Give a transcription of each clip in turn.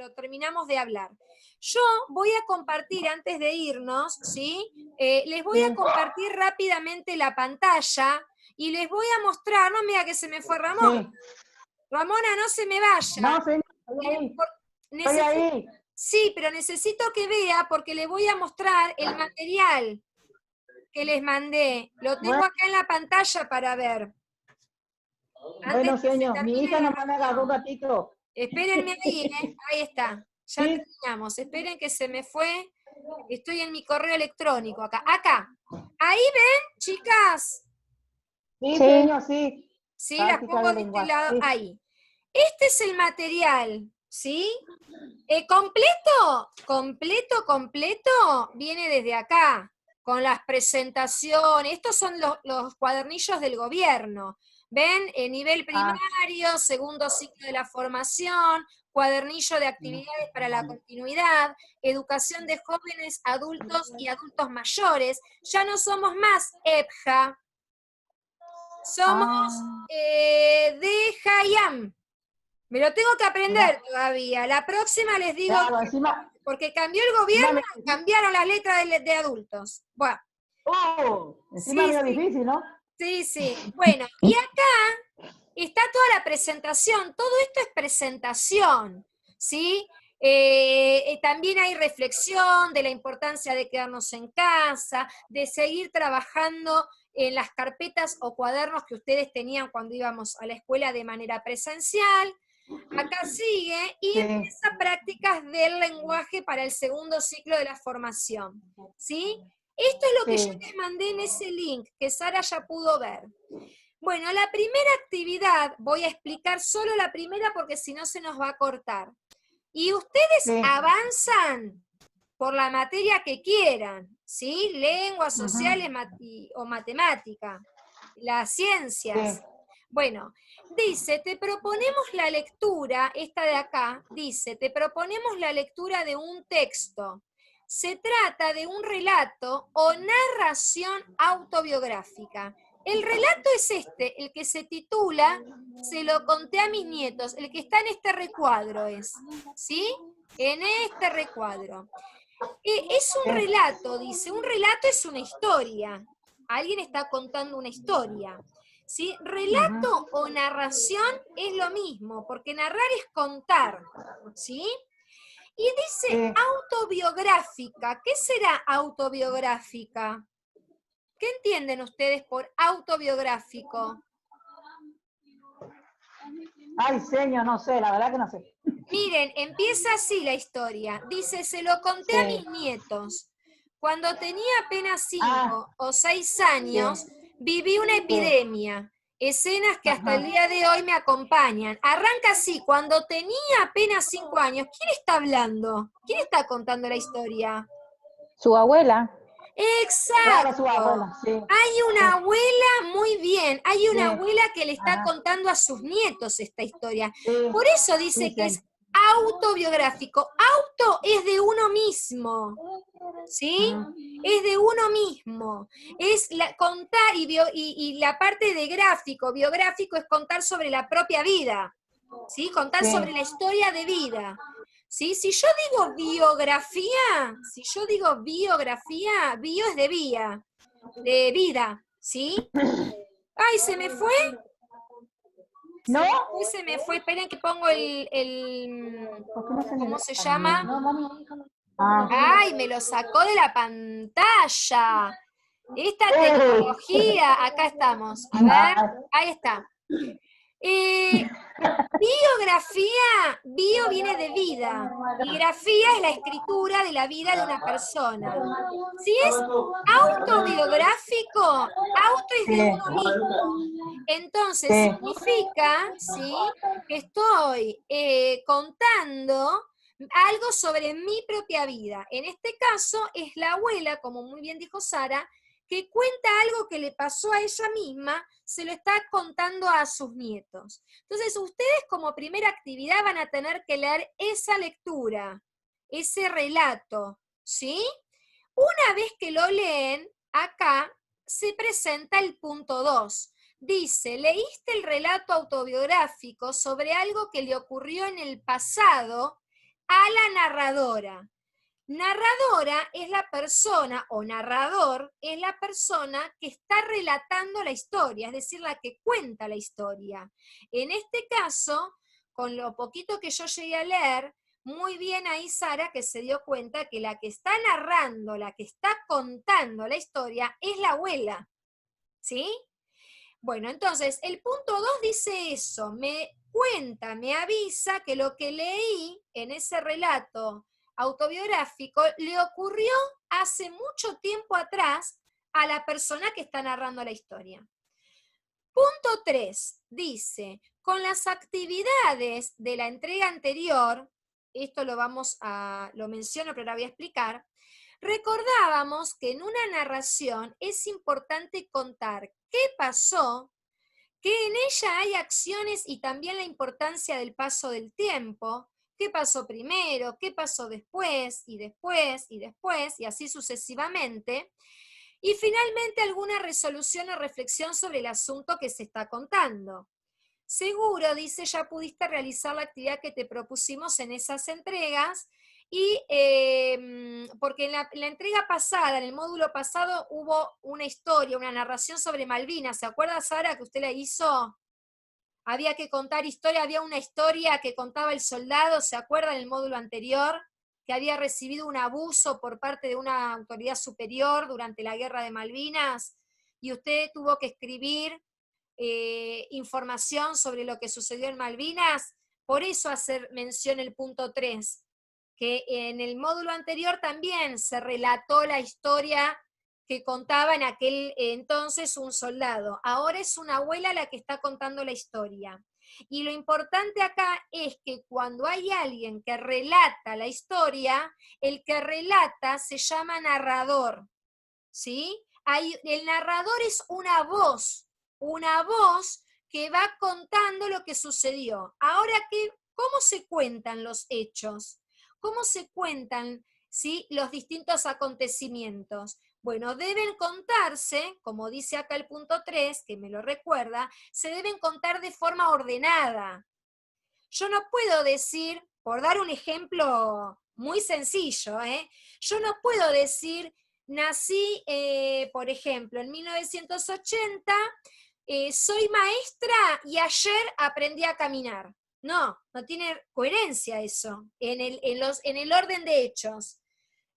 lo terminamos de hablar. Yo voy a compartir, antes de irnos, ¿sí? Les voy a compartir rápidamente la pantalla y les voy a mostrar, no me diga que se me fue Ramón. Ramona, no se me vaya. No, señor, estoy ahí. Sí, pero necesito que vea porque le voy a mostrar el material que les mandé. Lo tengo acá en la pantalla para ver. Bueno, señor, mi hija nomás me agarró un ratito. Espérenme ahí, ahí está. Ya terminamos. Esperen que se me fue. Estoy en mi correo electrónico acá. Acá. Ahí ven, chicas. Sí, señor, sí. Sí, las pongo de este lado. Sí. Ahí. Este es el material, ¿sí? Completo, viene desde acá, con las presentaciones. Estos son los cuadernillos del gobierno. ¿Ven? Nivel primario, segundo ciclo de la formación, cuadernillo de actividades para la continuidad, educación de jóvenes, adultos y adultos mayores. Ya no somos más EPJA, somos de Hayam. Me lo tengo que aprender todavía. La próxima les digo, claro, encima, porque cambió el gobierno, cambiaron las letras de adultos. Bueno. Encima medio difícil, ¿no? Sí. Bueno, y acá está toda la presentación. Todo esto es presentación, ¿sí? También hay reflexión de la importancia de quedarnos en casa, de seguir trabajando en las carpetas o cuadernos que ustedes tenían cuando íbamos a la escuela de manera presencial. Acá sigue y empieza prácticas del lenguaje para el segundo ciclo de la formación, ¿sí? Esto es lo que yo les mandé en ese link, que Sara ya pudo ver. Bueno, la primera actividad, voy a explicar solo la primera porque si no se nos va a cortar. Y ustedes avanzan por la materia que quieran, ¿sí? Lenguas sociales o matemática, las ciencias. Bueno, dice, te proponemos la lectura, esta de acá, dice, te proponemos la lectura de un texto. Se trata de un relato o narración autobiográfica. El relato es este, el que se titula Se lo conté a mis nietos, el que está en este recuadro es, ¿sí? En este recuadro. Es un relato, dice, un relato es una historia. Alguien está contando una historia. ¿Sí? Relato o narración es lo mismo, porque narrar es contar, ¿sí? Y dice autobiográfica. ¿Qué será autobiográfica? ¿Qué entienden ustedes por autobiográfico? Ay, señor, no sé, la verdad que no sé. Miren, empieza así la historia. Dice, se lo conté a mis nietos. Cuando tenía apenas 5 o 6 años, viví una epidemia. Escenas que hasta el día de hoy me acompañan. Arranca así, cuando tenía apenas 5 años. ¿Quién está hablando? ¿Quién está contando la historia? Su abuela. Exacto. Claro, su abuela, sí. Hay una abuela, muy bien, hay una abuela que le está contando a sus nietos esta historia. Por eso dice que es autobiográfico. Auto es de uno mismo, ¿sí? Es de uno mismo. Es contar y la parte de gráfico, biográfico es contar sobre la propia vida, ¿sí? Contar sobre la historia de vida. ¿Sí? Si yo digo biografía, bio es de vida, ¿sí? Ay, ¿se me fue? ¿No? Se me fue, esperen que pongo ¿cómo se llama? Ay, me lo sacó de la pantalla. Esta tecnología, acá estamos. A ver, ahí está. Biografía, bio viene de vida, y grafía es la escritura de la vida de una persona. Si es autobiográfico, auto es de uno mismo. Entonces significa, ¿sí?, que estoy contando algo sobre mi propia vida. En este caso es la abuela, como muy bien dijo Sara, que cuenta algo que le pasó a ella misma, se lo está contando a sus nietos. Entonces, ustedes como primera actividad van a tener que leer esa lectura, ese relato, ¿sí? Una vez que lo leen, acá se presenta el punto 2. Dice, leíste el relato autobiográfico sobre algo que le ocurrió en el pasado a la narradora. Narradora es la persona, o narrador, es la persona que está relatando la historia, es decir, la que cuenta la historia. En este caso, con lo poquito que yo llegué a leer, muy bien ahí Sara que se dio cuenta que la que está narrando, la que está contando la historia, es la abuela, ¿sí? Bueno, entonces, el punto 2 dice eso, me cuenta, me avisa que lo que leí en ese relato autobiográfico le ocurrió hace mucho tiempo atrás a la persona que está narrando la historia. Punto 3 dice, con las actividades de la entrega anterior, esto lo menciono pero ahora voy a explicar, recordábamos que en una narración es importante contar qué pasó, que en ella hay acciones y también la importancia del paso del tiempo, qué pasó primero, qué pasó después, y después, y después, y así sucesivamente, y finalmente alguna resolución o reflexión sobre el asunto que se está contando. Seguro, dice, ya pudiste realizar la actividad que te propusimos en esas entregas, y porque en la entrega pasada, en el módulo pasado, hubo una historia, una narración sobre Malvinas. ¿Se acuerda, Sara, que usted la hizo? Había que contar historia, había una historia que contaba el soldado, ¿se acuerda en el módulo anterior? Que había recibido un abuso por parte de una autoridad superior durante la guerra de Malvinas, y usted tuvo que escribir información sobre lo que sucedió en Malvinas. Por eso hacer mención el punto 3, que en el módulo anterior también se relató la historia que contaba en aquel entonces un soldado. Ahora es una abuela la que está contando la historia. Y lo importante acá es que cuando hay alguien que relata la historia, el que relata se llama narrador, ¿sí? El narrador es una voz que va contando lo que sucedió. Ahora, ¿cómo se cuentan los hechos? ¿Cómo se cuentan, ¿sí?, los distintos acontecimientos? Bueno, deben contarse, como dice acá el punto 3, que me lo recuerda, se deben contar de forma ordenada. Yo no puedo decir, por dar un ejemplo muy sencillo, yo no puedo decir, nací, por ejemplo, en 1980, soy maestra y ayer aprendí a caminar. No, no tiene coherencia eso en el orden de hechos.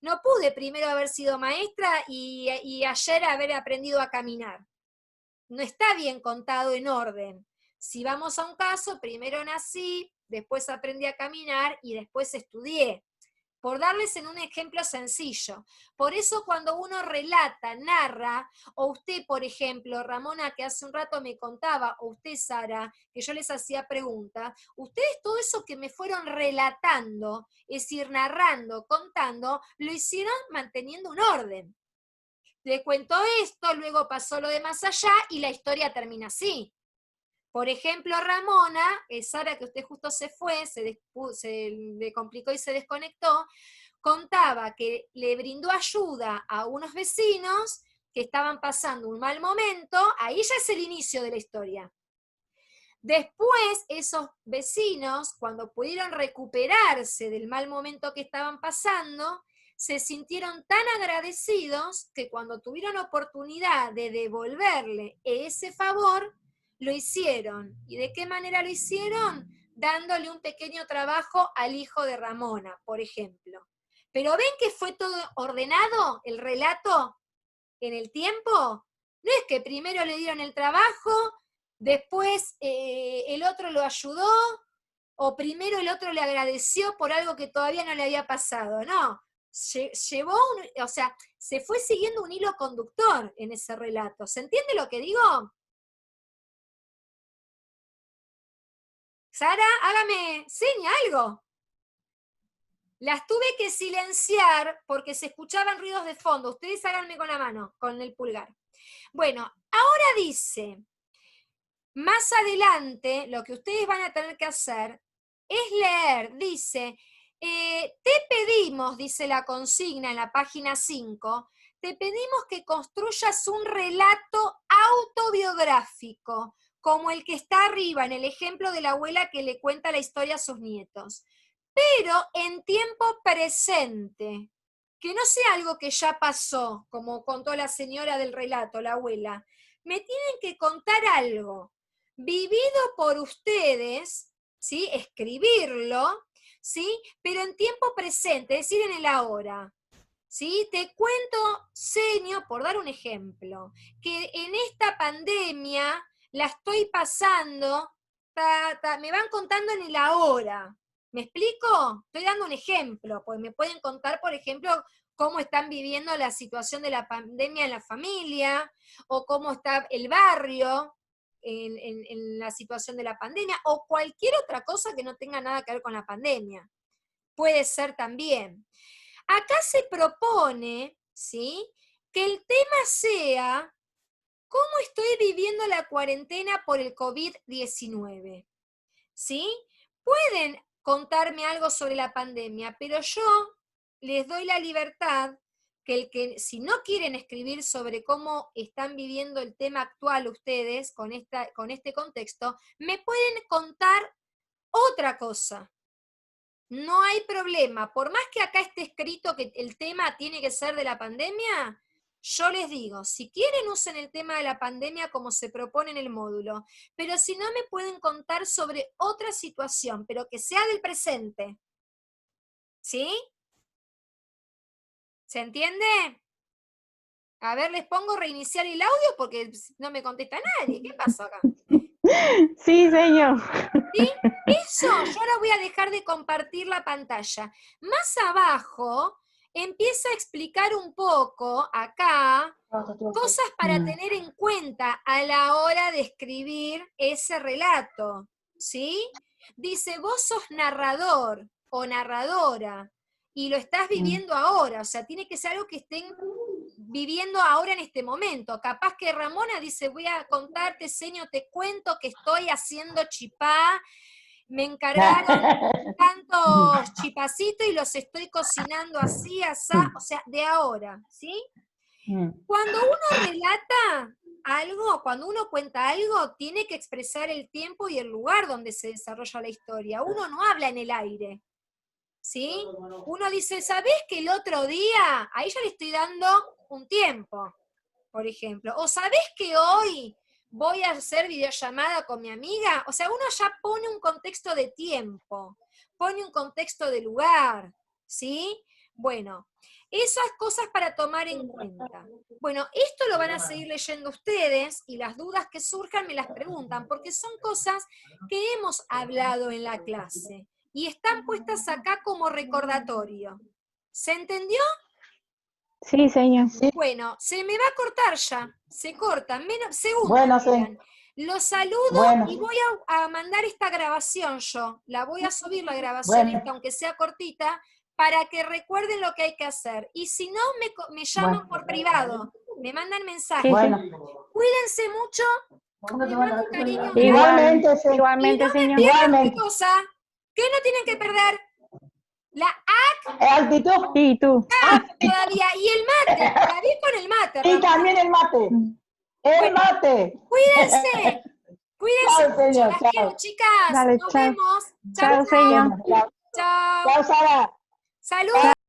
No pude primero haber sido maestra y ayer haber aprendido a caminar. No está bien contado en orden. Si vamos a un caso, primero nací, después aprendí a caminar y después estudié. Por darles en un ejemplo sencillo. Por eso cuando uno relata, narra, o usted, por ejemplo, Ramona, que hace un rato me contaba, o usted, Sara, que yo les hacía preguntas, ustedes todo eso que me fueron relatando, es decir, narrando, contando, lo hicieron manteniendo un orden. Le cuento esto, luego pasó lo de más allá y la historia termina así. Por ejemplo, Ramona, Sara, que usted justo se fue, se le complicó y se desconectó, contaba que le brindó ayuda a unos vecinos que estaban pasando un mal momento, ahí ya es el inicio de la historia. Después, esos vecinos, cuando pudieron recuperarse del mal momento que estaban pasando, se sintieron tan agradecidos que cuando tuvieron oportunidad de devolverle ese favor, lo hicieron. ¿Y de qué manera lo hicieron? Dándole un pequeño trabajo al hijo de Ramona, por ejemplo. Pero ven que fue todo ordenado, el relato, en el tiempo. No es que primero le dieron el trabajo, después el otro lo ayudó, o primero el otro le agradeció por algo que todavía no le había pasado. No, o sea, se fue siguiendo un hilo conductor en ese relato. ¿Se entiende lo que digo? Sara, hágame seña, algo. Las tuve que silenciar porque se escuchaban ruidos de fondo. Ustedes háganme con la mano, con el pulgar. Bueno, ahora dice, más adelante, lo que ustedes van a tener que hacer es leer, dice, te pedimos, dice la consigna en la página 5, te pedimos que construyas un relato autobiográfico, como el que está arriba, en el ejemplo de la abuela que le cuenta la historia a sus nietos. pero en tiempo presente, que no sea algo que ya pasó, como contó la señora del relato, la abuela. Me tienen que contar algo vivido por ustedes, ¿sí? Escribirlo, ¿sí? Pero en tiempo presente, es decir, en el ahora. ¿Sí? Te cuento, señor, por dar un ejemplo, que en esta pandemia la estoy pasando, me van contando en el ahora. ¿Me explico? Estoy dando un ejemplo, pues me pueden contar, por ejemplo, cómo están viviendo la situación de la pandemia en la familia, o cómo está el barrio en la situación de la pandemia, o cualquier otra cosa que no tenga nada que ver con la pandemia. Puede ser también. Acá se propone, ¿sí?, que el tema sea cómo estoy viviendo la cuarentena por el COVID-19, ¿sí? Pueden contarme algo sobre la pandemia, pero yo les doy la libertad que si no quieren escribir sobre cómo están viviendo el tema actual ustedes con este contexto, me pueden contar otra cosa. No hay problema, por más que acá esté escrito que el tema tiene que ser de la pandemia, yo les digo, si quieren usen el tema de la pandemia como se propone en el módulo, pero si no me pueden contar sobre otra situación, pero que sea del presente. ¿Sí? ¿Se entiende? A ver, les pongo reiniciar el audio porque no me contesta nadie. ¿Qué pasó acá? Sí, señor. ¿Sí? Eso, yo ahora voy a dejar de compartir la pantalla. Más abajo empieza a explicar un poco, acá, cosas para tener en cuenta a la hora de escribir ese relato, ¿sí? Dice, vos sos narrador o narradora y lo estás viviendo ahora, o sea, tiene que ser algo que estén viviendo ahora en este momento. Capaz que Ramona dice, voy a contarte, señor, te cuento que estoy haciendo chipá, me encargaron tantos chipacitos y los estoy cocinando así, asá, o sea, de ahora, ¿sí? Cuando uno relata algo, cuando uno cuenta algo, tiene que expresar el tiempo y el lugar donde se desarrolla la historia. Uno no habla en el aire, ¿sí? Uno dice, ¿sabés que el otro día? Ahí ya le estoy dando un tiempo, por ejemplo. O ¿sabés que hoy voy a hacer videollamada con mi amiga? O sea, uno ya pone un contexto de tiempo, pone un contexto de lugar, ¿sí? Bueno, esas cosas para tomar en cuenta. Bueno, esto lo van a seguir leyendo ustedes y las dudas que surjan me las preguntan, porque son cosas que hemos hablado en la clase y están puestas acá como recordatorio. ¿Se entendió? Sí, señor. Sí. Bueno, se me va a cortar ya, se corta, menos segundos. Bueno, sí. quedan. Los saludo Bueno. y voy a mandar esta grabación yo, la voy a subir la grabación Bueno. esta, aunque sea cortita, para que recuerden lo que hay que hacer. Y si no, me llaman Bueno. por privado, me mandan mensaje. Sí, Bueno. Cuídense mucho, les mando un cariño. Igualmente, sí. Y Igualmente, no me señor. pierdan Igualmente. qué cosa, que no tienen que perder la Actitud. Sí, tú. todavía, y el mate, todavía con el mate, Y Ramón. también el mate. El Bueno, mate. cuídense, cuídense Chao, mucho, señor. las Chao. quiero, chicas, Dale, nos chao. vemos. Chau, Chao, señor. Bueno, chao. chau. Chao, Sara. Saludos.